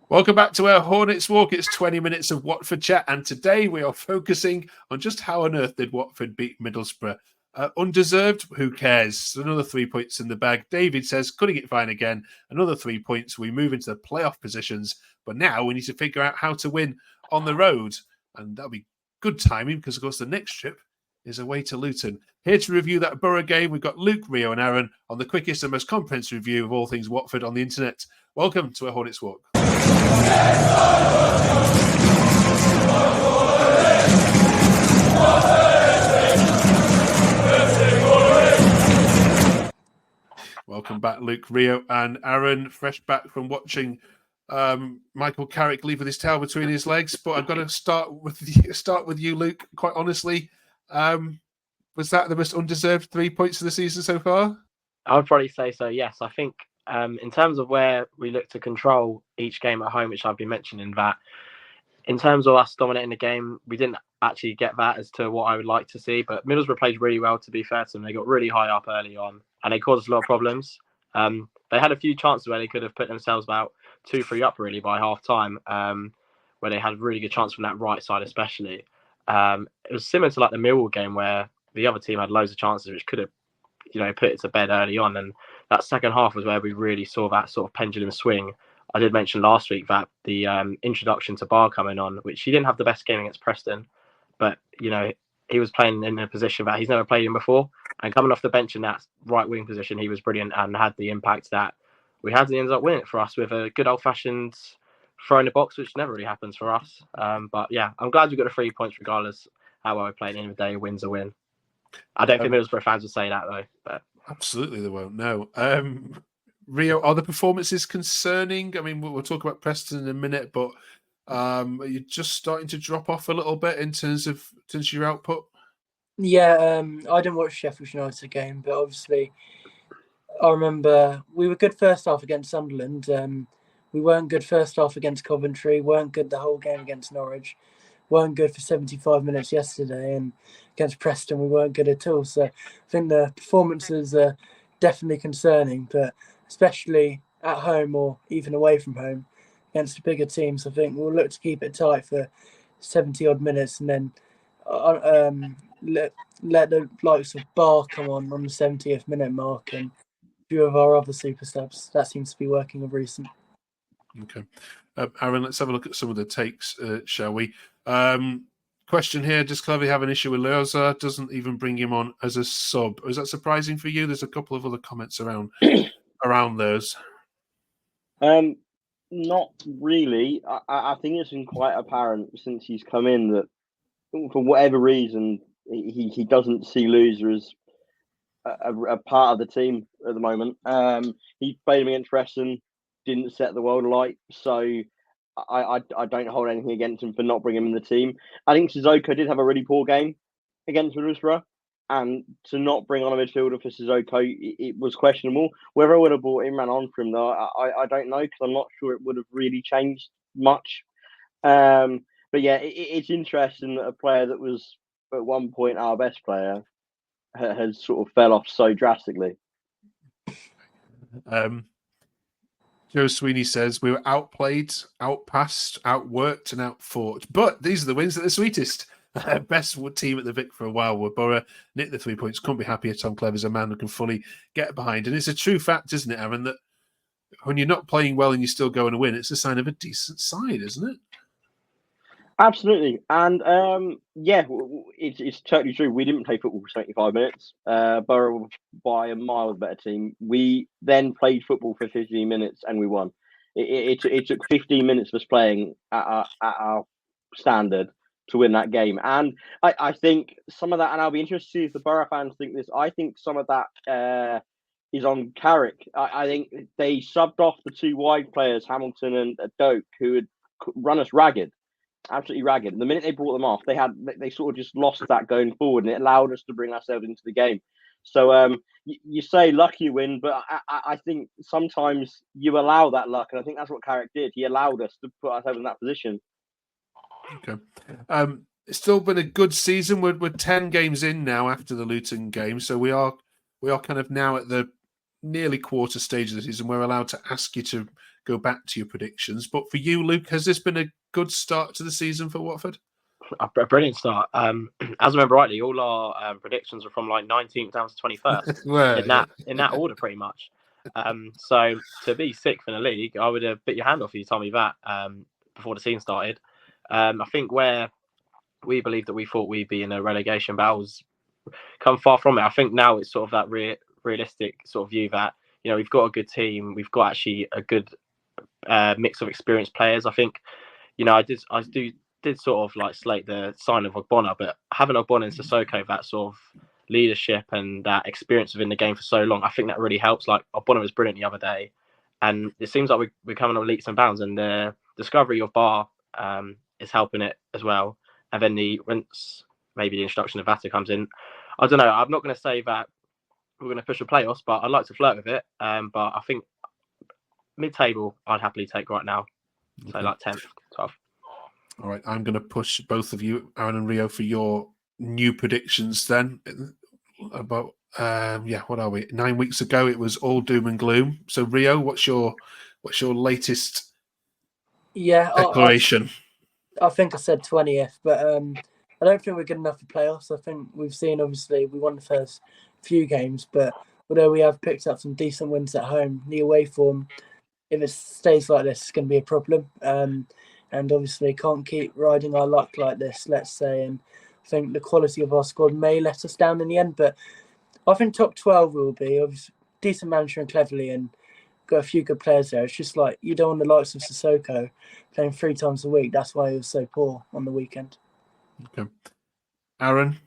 Welcome back to our Hornets Walk. It's 20 minutes of Watford chat, and today we are focusing on just how on earth did Watford beat Middlesbrough. Undeserved? Who cares? Another 3 points in the bag. David says, cutting it fine again. Another 3 points. We move into the playoff positions, but now we need to figure out how to win on the road, and that'll be good timing because, of course, the next trip is away to Luton. Here to review that Boro game, we've got Luke, Rio, and Aaron on the quickest and most comprehensive review of all things Watford on the internet. Welcome to our Hornets Walk. Welcome back, Luke, Rio, and Aaron. Fresh back from watching Michael Carrick leave with his tail between his legs. But I've got to start with you, Luke. Quite honestly, was that the most undeserved 3 points of the season so far? I would probably say so. Yes, I think in terms of where we look to control each game at home, which I've been mentioning, that in terms of us dominating the game, we didn't actually get that as to what I would like to see. But Middlesbrough played really well, to be fair to them. They got really high up early on, and they caused us a lot of problems. They had a few chances where they could have put themselves about 2-3 up really by half time, where they had a really good chance from that right side, especially. It was similar to like the Millwall game where the other team had loads of chances which could have, put it to bed early on. And that second half was where we really saw that sort of pendulum swing. I did mention last week that the introduction to Barr coming on, which he didn't have the best game against Preston, but he was playing in a position that he's never played in before, and coming off the bench in that right wing position, he was brilliant and had the impact that we had. And he ended up winning it for us with a good old fashioned throw in the box, which never really happens for us. But yeah, I'm glad we got the 3 points regardless how well we played. At the end of the day, a win's a win. I don't think Middlesbrough fans would say that though. But absolutely, they won't. No. Rio, are the performances concerning? I mean, we'll talk about Preston in a minute, but are you just starting to drop off a little bit in terms of your output? Yeah, I didn't watch Sheffield United game, but obviously I remember we were good first half against Sunderland. We weren't good first half against Coventry, weren't good the whole game against Norwich, weren't good for 75 minutes yesterday, and against Preston we weren't good at all. So I think the performances are definitely concerning, but especially at home or even away from home against the bigger teams, I think we'll look to keep it tight for 70 odd minutes and then let the likes of Barr come on the 70th minute mark and a few of our other super subs. That seems to be working of recent. Okay. Aaron, let's have a look at some of the takes, shall we? Question here, does Clevy have an issue with Leoza? Doesn't even bring him on as a sub. Is that surprising for you? There's a couple of other comments around those. Not really. I think it's been quite apparent since he's come in that for whatever reason he doesn't see Loser as a part of the team at the moment. He played him against Preston, didn't set the world alight, so I don't hold anything against him for not bringing him in the team. I think Sissoko did have a really poor game against Middlesbrough, and to not bring on a midfielder for Sissoko, it was questionable. Whether I would have brought Imran on for him, though, I don't know, because I'm not sure it would have really changed much. But yeah, it's interesting that a player that was at one point our best player has sort of fell off so drastically. Joe Sweeney says we were outplayed, outpassed, outworked, and outfought. But these are the wins that are the sweetest. Best team at the Vic for a while were Boro. Nick the 3 points. Couldn't be happier. Tom Clever's a man who can fully get behind. And it's a true fact, isn't it, Aaron, that when you're not playing well and you're still going to win, it's a sign of a decent side, isn't it? Absolutely. And yeah, it's totally true. We didn't play football for 75 minutes. Borough by a mile better team. We then played football for 15 minutes and we won. It took 15 minutes of us playing at our standard to win that game. And I think some of that, and I'll be interested to see if the Borough fans think this, I think some of that is on Carrick. I think they subbed off the two wide players, Hamilton and Doak, who had run us ragged. Absolutely ragged. And the minute they brought them off, they sort of just lost that going forward, and it allowed us to bring ourselves into the game. So you say lucky win, but I think sometimes you allow that luck, and I think that's what Carrick did. He allowed us to put ourselves in that position. Okay. It's still been a good season. We're 10 games in now after the Luton game, so we are kind of now at the nearly quarter stage of the season. We're allowed to ask you to go back to your predictions. But for you, Luke, has this been a good start to the season for Watford? A brilliant start. As I remember rightly, all our predictions were from like 19th down to 21st in that order, pretty much. So to be 6th in the league, I would have bit your hand off if you told me that before the season started. I think where we believed that we thought we'd be in a relegation battle's come far from it. I think now it's sort of that realistic sort of view that, you know, we've got a good team, we've got actually a good mix of experienced players. I think, you know, I did sort of like slate the sign of Ogbonna, but having Ogbonna and Sissoko, that sort of leadership and that experience within the game for so long, I think that really helps. Like Ogbonna was brilliant the other day, and it seems like we're coming on leaps and bounds, and the discovery of Bar is helping it as well. And then once maybe the introduction of Vata comes in, I don't know. I'm not going to say that we're going to push the playoffs, but I'd like to flirt with it. But I think mid-table I'd happily take right now. So like 10th, 12th. All right, I'm going to push both of you, Aaron and Rio, for your new predictions then. About, what are we? 9 weeks ago, it was all doom and gloom. So, Rio, what's your latest declaration? I think I said 20th, but I don't think we're good enough for playoffs. I think we've seen, obviously, we won the first few games, but although we have picked up some decent wins at home, the away form, if it stays like this, it's going to be a problem. And obviously can't keep riding our luck like this, let's say. And I think the quality of our squad may let us down in the end, but I think top 12 will be obviously decent manager and Cleverly, and got a few good players there. It's just like you don't want the likes of Sissoko playing 3 times a week. That's why he was so poor on the weekend. Okay, Aaron.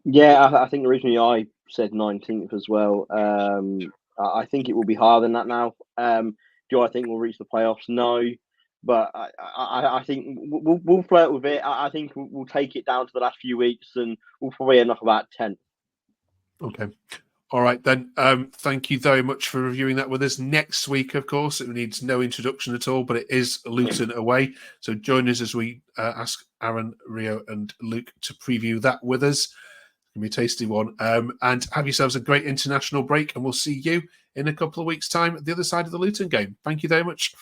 Yeah, I think originally I said 19th as well. I think it will be higher than that now. Do I think we'll reach the playoffs? No, but I think we'll flirt with it. I think we'll take it down to the last few weeks, and we'll probably end up about 10th. Okay. All right, then. Thank you very much for reviewing that with us. Next week, of course, it needs no introduction at all, but it is Luton away. So join us as we ask Aaron, Rio, and Luke to preview that with us. It's going to be a tasty one. And have yourselves a great international break, and we'll see you in a couple of weeks' time at the other side of the Luton game. Thank you very much.